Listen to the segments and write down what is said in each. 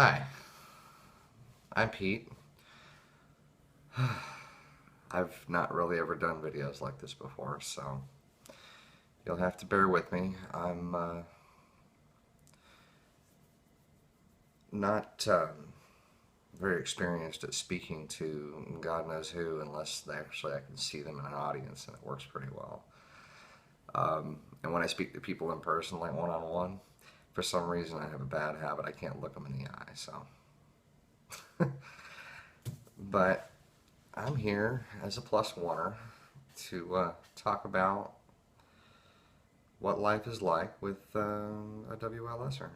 Hi, I'm Pete. I've not really ever done videos like this before, so you'll have to bear with me. I'm not very experienced at speaking to God knows who unless I can see them in an audience, and it works pretty well. And when I speak to people in person, like one-on-one, for some reason I have a bad habit. I can't look them in the eye, so. But I'm here as a plus oneer to talk about what life is like with a WLSer.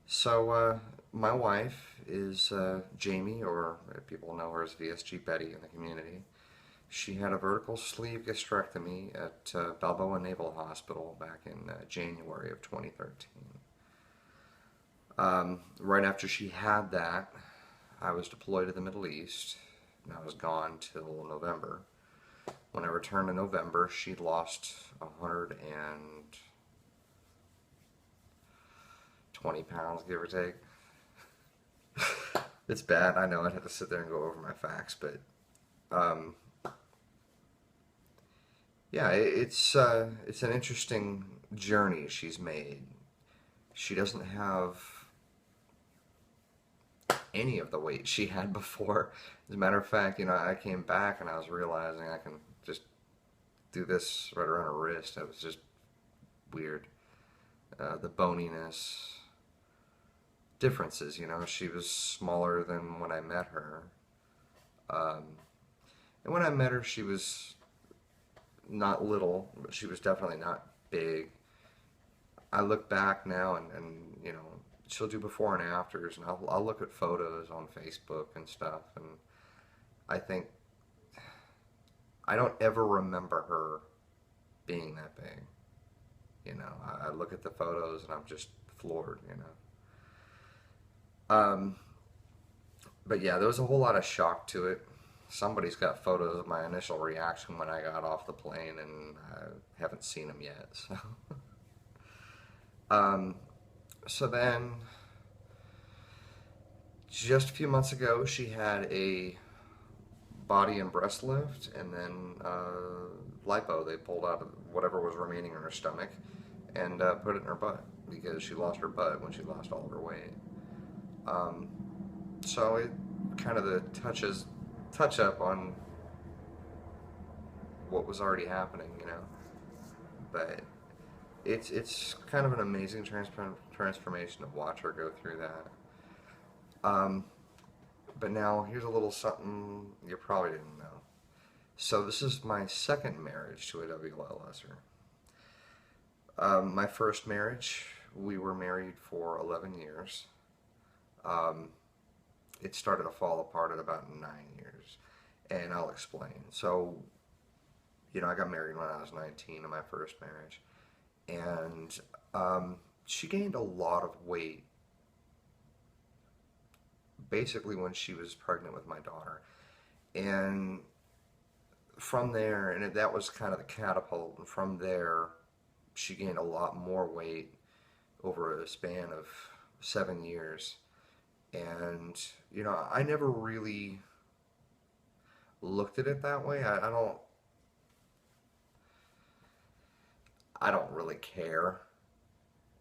So, my wife is Jamie, or people know her as VSG Betty in the community. She had a vertical sleeve gastrectomy at Balboa Naval Hospital back in January of 2013. Right after she had that, I was deployed to the Middle East, and I was gone till November. When I returned in November, she'd lost 120 pounds, give or take. It's bad, I know. I'd have to sit there and go over my facts, but um, yeah, it's an interesting journey she's made. She doesn't have any of the weight she had before. As a matter of fact, I came back and I was realizing I can just do this right around her wrist. It was just weird. The boniness, differences, she was smaller than when I met her. Um, and when I met her, she was not little, but she was definitely not big. I look back now and she'll do before and afters, and I'll look at photos on Facebook and stuff, and I think I don't ever remember her being that big. I look at the photos and I'm just floored. Um, but yeah, there was a whole lot of shock to it. Somebody's got photos of my initial reaction when I got off the plane, and I haven't seen them yet. So, um, so then, just a few months ago, she had a body and breast lift, and then lipo. They pulled out whatever was remaining in her stomach and put it in her butt because she lost her butt when she lost all of her weight. Um, so it kind of the touch up on what was already happening. But it's kind of an amazing transformation to watch her go through that. Um, but now here's a little something you probably didn't know. So this is my second marriage to a WLSer. My first marriage, we were married for 11 years. Um, it started to fall apart at about 9 years, and I'll explain. So, I got married when I was 19 in my first marriage, and she gained a lot of weight basically when she was pregnant with my daughter. And from there, and that was kind of the catapult, and from there, she gained a lot more weight over a span of 7 years. And, I never really looked at it that way. I don't really care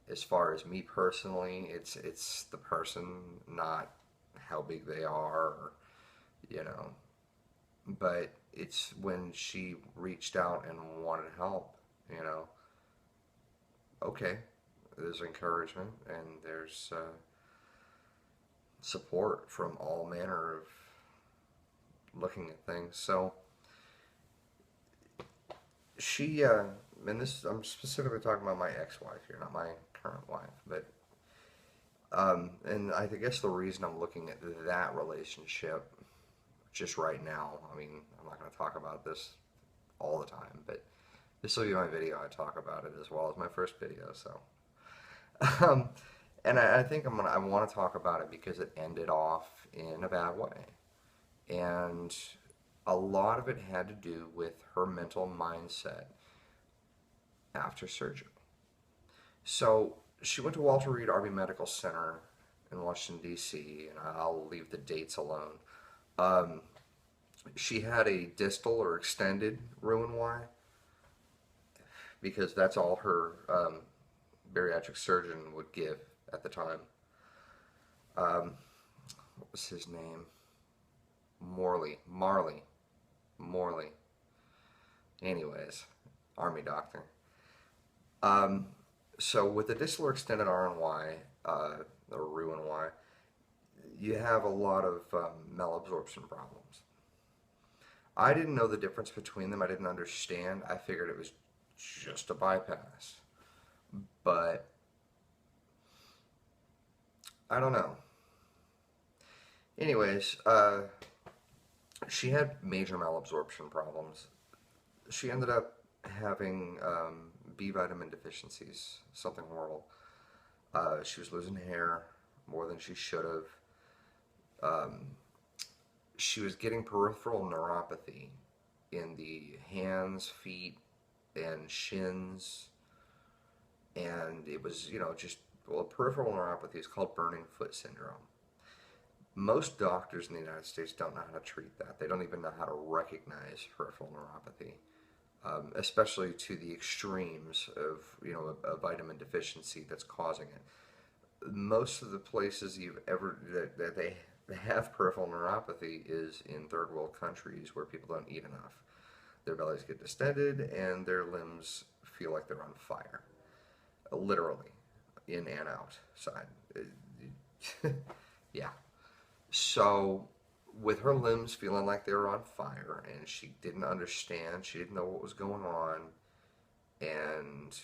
as far as me personally. It's the person, not how big they are, you know. But it's when she reached out and wanted help, you know. Okay, there's encouragement and there's support from all manner of looking at things. So she, and this, I'm specifically talking about my ex-wife here, not my current wife, but, and I guess the reason I'm looking at that relationship just right now, I mean, I'm not going to talk about this all the time, but this will be my video. I talk about it as well as my first video, so. Um, and I think I want to talk about it because it ended off in a bad way. And a lot of it had to do with her mental mindset after surgery. So she went to Walter Reed Army Medical Center in Washington, D.C., and I'll leave the dates alone. Um, she had a distal or extended Roux-en-Y because that's all her bariatric surgeon would give at the time. Um, what was his name? Morley. Anyways, Army doctor. Um, so with the distal or extended R&Y, or Roux-en-Y, you have a lot of malabsorption problems. I didn't know the difference between them. I didn't understand. I figured it was just a bypass. But I don't know. Anyways, she had major malabsorption problems. She ended up having B vitamin deficiencies, something horrible. She was losing hair more than she should have. Um, she was getting peripheral neuropathy in the hands, feet, and shins, and it was, just, well, peripheral neuropathy is called burning foot syndrome. Most doctors in the United States don't know how to treat that. They don't even know how to recognize peripheral neuropathy, especially to the extremes of, a vitamin deficiency that's causing it. Most of the places that they have peripheral neuropathy is in third world countries where people don't eat enough. Their bellies get distended and their limbs feel like they're on fire, literally, in and outside. Yeah. So, with her limbs feeling like they were on fire, and she didn't understand, she didn't know what was going on, and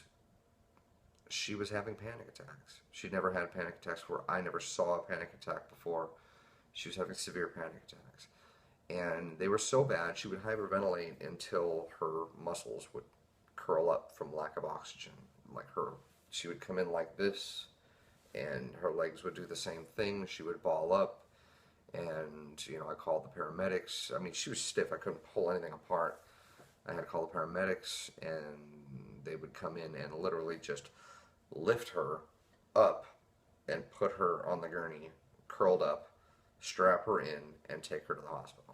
she was having panic attacks. She'd never had panic attacks where I never saw a panic attack before. She was having severe panic attacks. And they were so bad, she would hyperventilate until her muscles would curl up from lack of oxygen. She would come in like this, and her legs would do the same thing. She would ball up, and, I called the paramedics. I mean, she was stiff. I couldn't pull anything apart. I had to call the paramedics, and they would come in and literally just lift her up and put her on the gurney, curled up, strap her in, and take her to the hospital.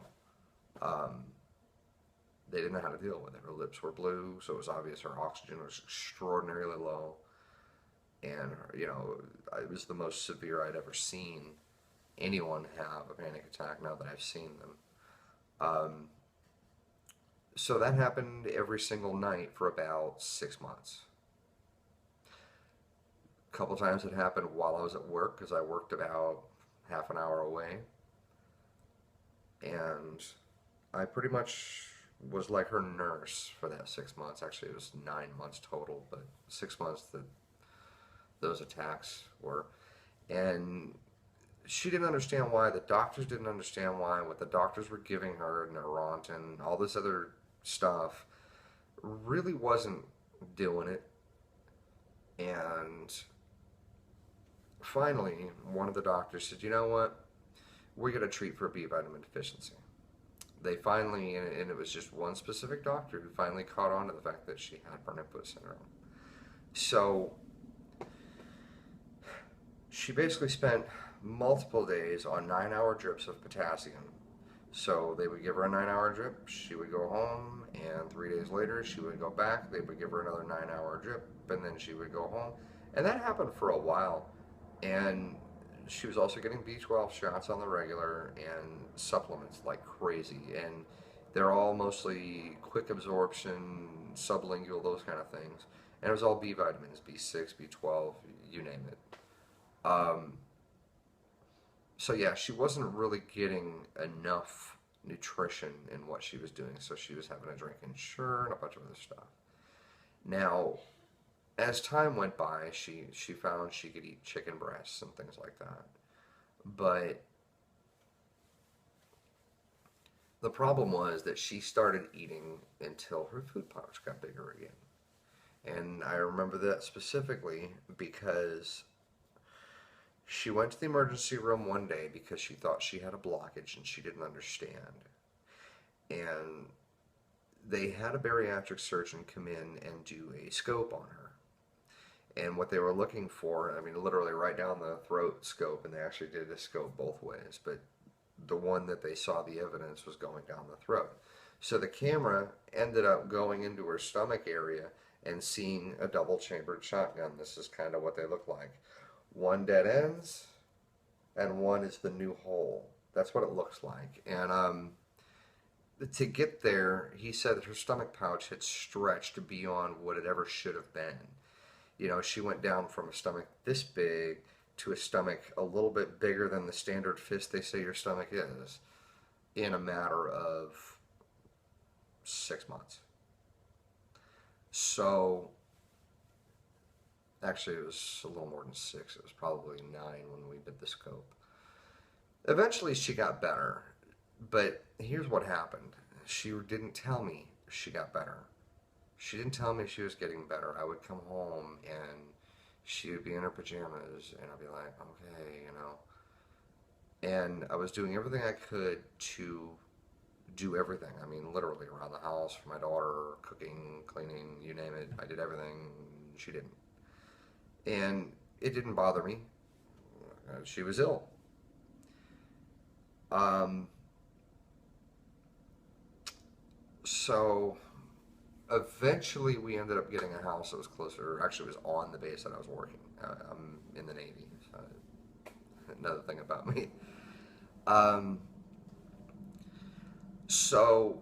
They didn't know how to deal with it. Her lips were blue, so it was obvious her oxygen was extraordinarily low. And, it was the most severe I'd ever seen anyone have a panic attack now that I've seen them. So that happened every single night for about 6 months. A couple times it happened while I was at work because I worked about half an hour away. And I pretty much was like her nurse for that 6 months. Actually, it was 9 months total, but 6 months that those attacks were. And she didn't understand why. The doctors didn't understand why. What the doctors were giving her, Neurontin, all this other stuff, really wasn't doing it. And finally, one of the doctors said, "You know what? We're going to treat for a B vitamin deficiency." They finally, and it was just one specific doctor who finally caught on to the fact that she had burning foot syndrome. So she basically spent multiple days on 9-hour drips of potassium. So they would give her a 9-hour drip, she would go home, and 3 days later she would go back, they would give her another 9-hour drip, and then she would go home. And that happened for a while. And she was also getting B12 shots on the regular and supplements like crazy. And they're all mostly quick absorption, sublingual, those kind of things. And it was all B vitamins, B6, B12, you name it. So yeah, she wasn't really getting enough nutrition in what she was doing, so she was having to drink Ensure and a bunch of other stuff. Now, as time went by, she found she could eat chicken breasts and things like that. But the problem was that she started eating until her food pouch got bigger again. And I remember that specifically because she went to the emergency room one day because she thought she had a blockage and she didn't understand. And they had a bariatric surgeon come in and do a scope on her. And what they were looking for, I mean, literally right down the throat scope, and they actually did a scope both ways, but the one that they saw the evidence was going down the throat. So the camera ended up going into her stomach area and seeing a double chambered shotgun. This is kind of what they look like. One dead ends, and one is the new hole. That's what it looks like. And to get there, he said that her stomach pouch had stretched beyond what it ever should have been. You know, she went down from a stomach this big to a stomach a little bit bigger than the standard fist they say your stomach is in a matter of 6 months. So, actually, it was a little more than 6. It was probably 9 when we did the scope. Eventually, she got better, but here's what happened. She didn't tell me she got better. She didn't tell me she was getting better. I would come home and she would be in her pajamas and I'd be like, okay, you know. And I was doing everything I could to do everything. I mean, literally around the house for my daughter, cooking, cleaning, you name it. I did everything. She didn't. And it didn't bother me. She was ill. So eventually we ended up getting a house that was closer. Actually, it was on the base that I was working. I'm in the Navy. So another thing about me. Um, so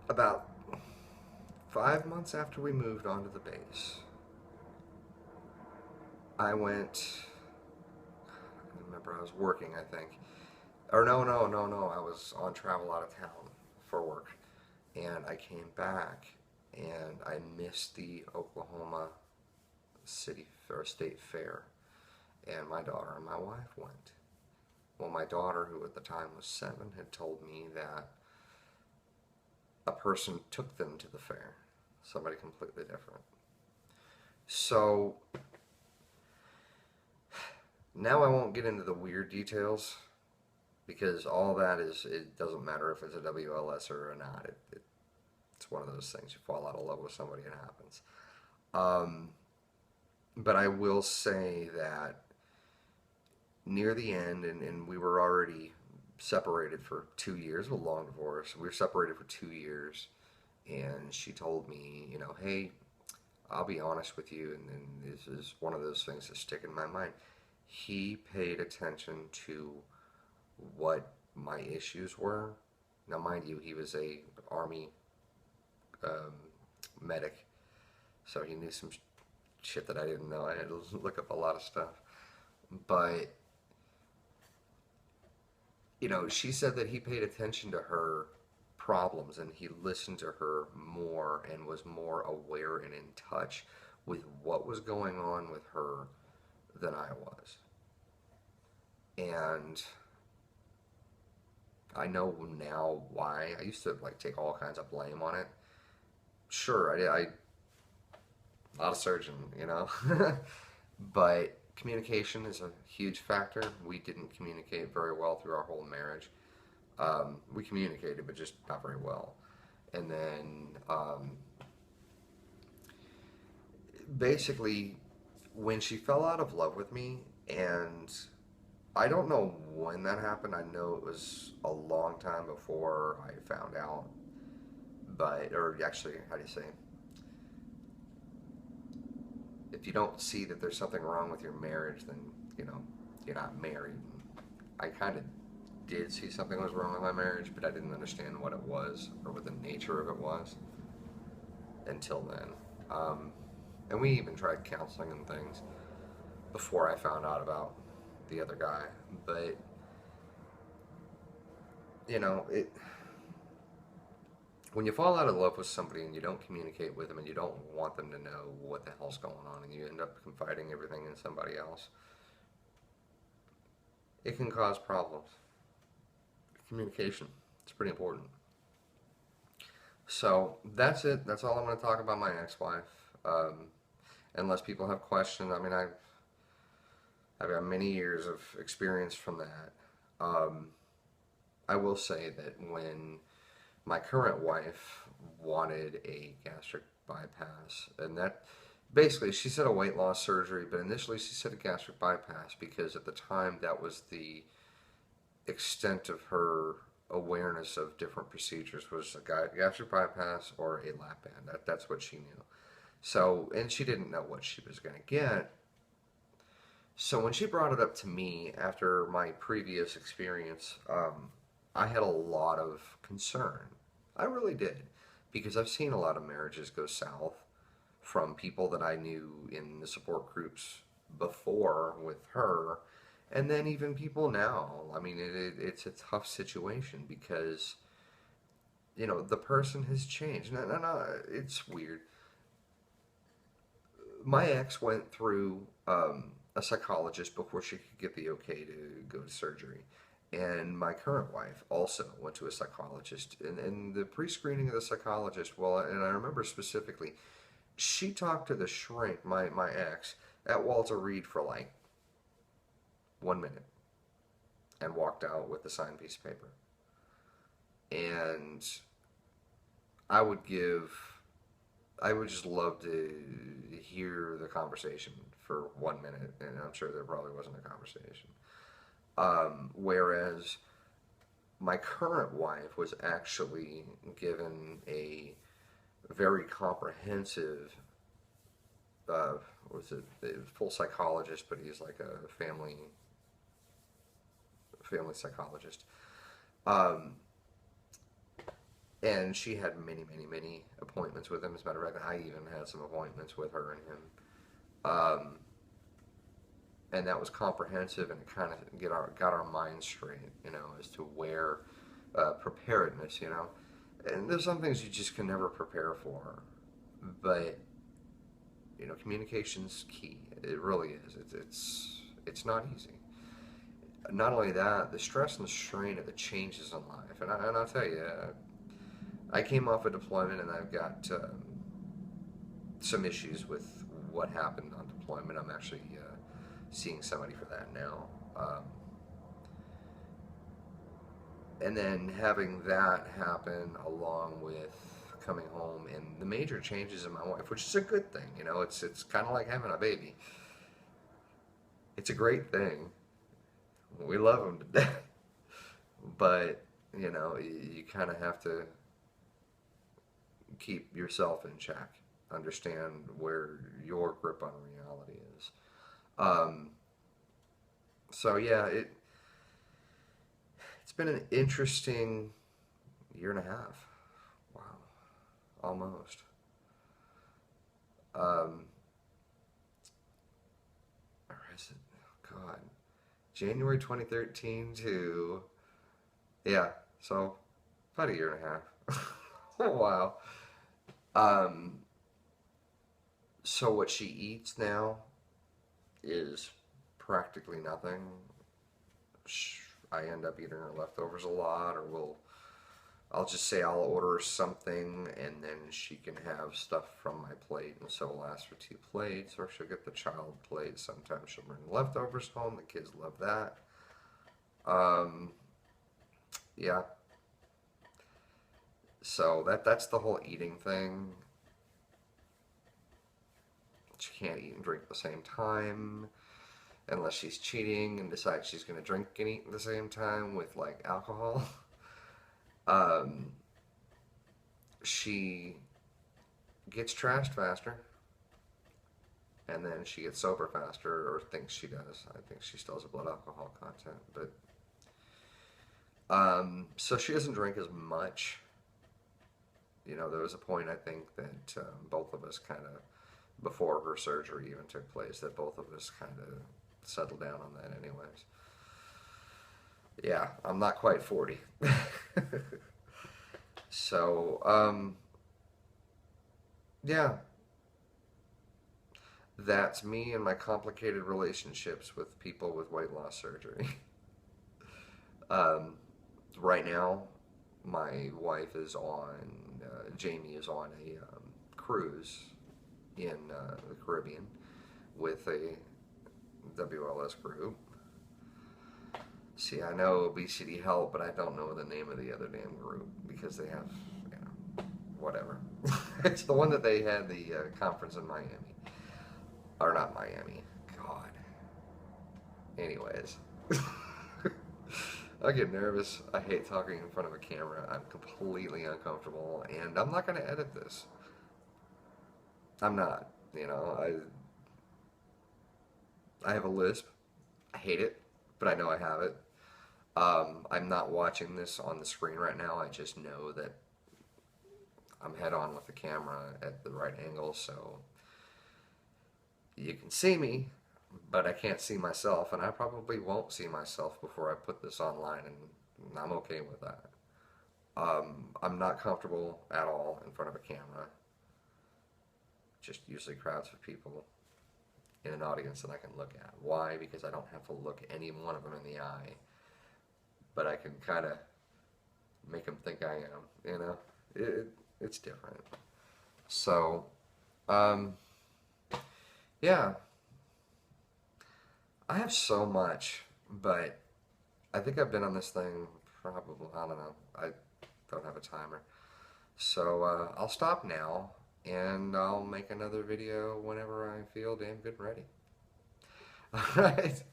about 5 months after we moved onto the base, I went. I remember I was working, I think. Or no. I was on travel out of town for work. And I came back and I missed the Oklahoma City or State Fair. And my daughter and my wife went. Well, my daughter, who at the time was 7, had told me that a person took them to the fair. Somebody completely different. So now I won't get into the weird details because all that is, it doesn't matter if it's a WLS or not. It's one of those things. You fall out of love with somebody, it happens. But I will say that near the end, and we were already separated for 2 years, a long divorce. We were separated for 2 years, and she told me, you know, hey, I'll be honest with you, and this is one of those things that stick in my mind. He paid attention to what my issues were. Now, mind you, he was a Army medic, so he knew some shit that I didn't know. I had to look up a lot of stuff. But, you know, she said that he paid attention to her problems and he listened to her more and was more aware and in touch with what was going on with her than I was. And I know now why. I used to like take all kinds of blame on it. Sure, I not a surgeon, you know. But communication is a huge factor. We didn't communicate very well through our whole marriage. We communicated, but just not very well. And then basically, when she fell out of love with me, and I don't know when that happened. I know it was a long time before I found out. But, or actually, how do you say? If you don't see that there's something wrong with your marriage, then, you know, you're not married. I kind of did see something was wrong with my marriage, but I didn't understand what it was or what the nature of it was until then. And we even tried counseling and things before I found out about the other guy. But, you know, when you fall out of love with somebody and you don't communicate with them and you don't want them to know what the hell's going on and you end up confiding everything in somebody else, it can cause problems. Communication, it's pretty important. So that's it. That's all I'm going to talk about my ex-wife. Unless people have questions, I mean, I've got many years of experience from that. I will say that when my current wife wanted a gastric bypass, and that basically she said a weight loss surgery, but initially she said a gastric bypass because at the time that was the extent of her awareness of different procedures was a gastric bypass or a lap band. That's what she knew. So, and she didn't know what she was going to get. So when she brought it up to me after my previous experience, I had a lot of concern. I really did, because I've seen a lot of marriages go south from people that I knew in the support groups before with her, and then even people now. I mean, it's a tough situation because the person has changed. No, it's weird. My ex went through a psychologist before she could get the okay to go to surgery. And my current wife also went to a psychologist. And the pre screening of the psychologist, well, and I remember specifically, she talked to the shrink, my ex, at Walter Reed for like 1 minute and walked out with a signed piece of paper. And I would give I would just love to hear the conversation for 1 minute, and I'm sure there probably wasn't a conversation. Whereas my current wife was actually given a very comprehensive, was it a full psychologist, but he's like a family psychologist. Um, And she had many, many, many appointments with him. As a matter of fact, I even had some appointments with her and him. Um, and that was comprehensive, and it kind of got our minds straight, as to where preparedness. And there's some things you just can never prepare for, but communication's key. It really is. It's not easy. Not only that, the stress and the strain of the changes in life, and I'll tell you. I came off a deployment, and I've got some issues with what happened on deployment. I'm actually seeing somebody for that now. And then having that happen along with coming home and the major changes in my wife, which is a good thing. It's kind of like having a baby. It's a great thing. We love them to death. But, you kind of have to keep yourself in check. Understand where your grip on reality is. So yeah, it's been an interesting year and a half. Wow, almost. Or is it? God, January 2013 to so about a year and a half. Oh wow. Um, so what she eats now is practically nothing. I end up eating her leftovers a lot, or I'll just say I'll order something and then she can have stuff from my plate, and so I'll ask for 2 plates, or she'll get the child plate. Sometimes she'll bring leftovers home. The kids love that. Yeah. So that's the whole eating thing. She can't eat and drink at the same time unless she's cheating and decides she's going to drink and eat at the same time with like alcohol. She gets trashed faster, and then she gets sober faster, or thinks she does. I think she still has a blood alcohol content, but so she doesn't drink as much. There was a point, I think, that both of us kind of, before her surgery even took place, that both of us kind of settled down on that anyways. Yeah, I'm not quite 40. So, yeah, that's me and my complicated relationships with people with weight loss surgery. um, right now, my wife is Jamie is on a cruise in the Caribbean with a WLS group. See, I know Obesity Help, but I don't know the name of the other damn group because they have whatever. It's the one that they had the conference in Miami. Or not Miami. God. Anyways. I get nervous. I hate talking in front of a camera. I'm completely uncomfortable, and I'm not going to edit this. I'm not. You know, I have a lisp. I hate it, but I know I have it. I'm not watching this on the screen right now. I just know that I'm head on with the camera at the right angle, so you can see me, but I can't see myself, and I probably won't see myself before I put this online, and I'm okay with that. I'm not comfortable at all in front of a camera. Just usually crowds of people in an audience that I can look at. Why? Because I don't have to look any one of them in the eye, but I can kind of make them think I am. You know, it's different. So, um, yeah, I have so much, but I think I've been on this thing probably, I don't know, I don't have a timer. So I'll stop now, and I'll make another video whenever I feel damn good and ready. Alright.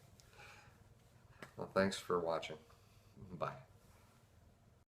Well, thanks for watching. Bye.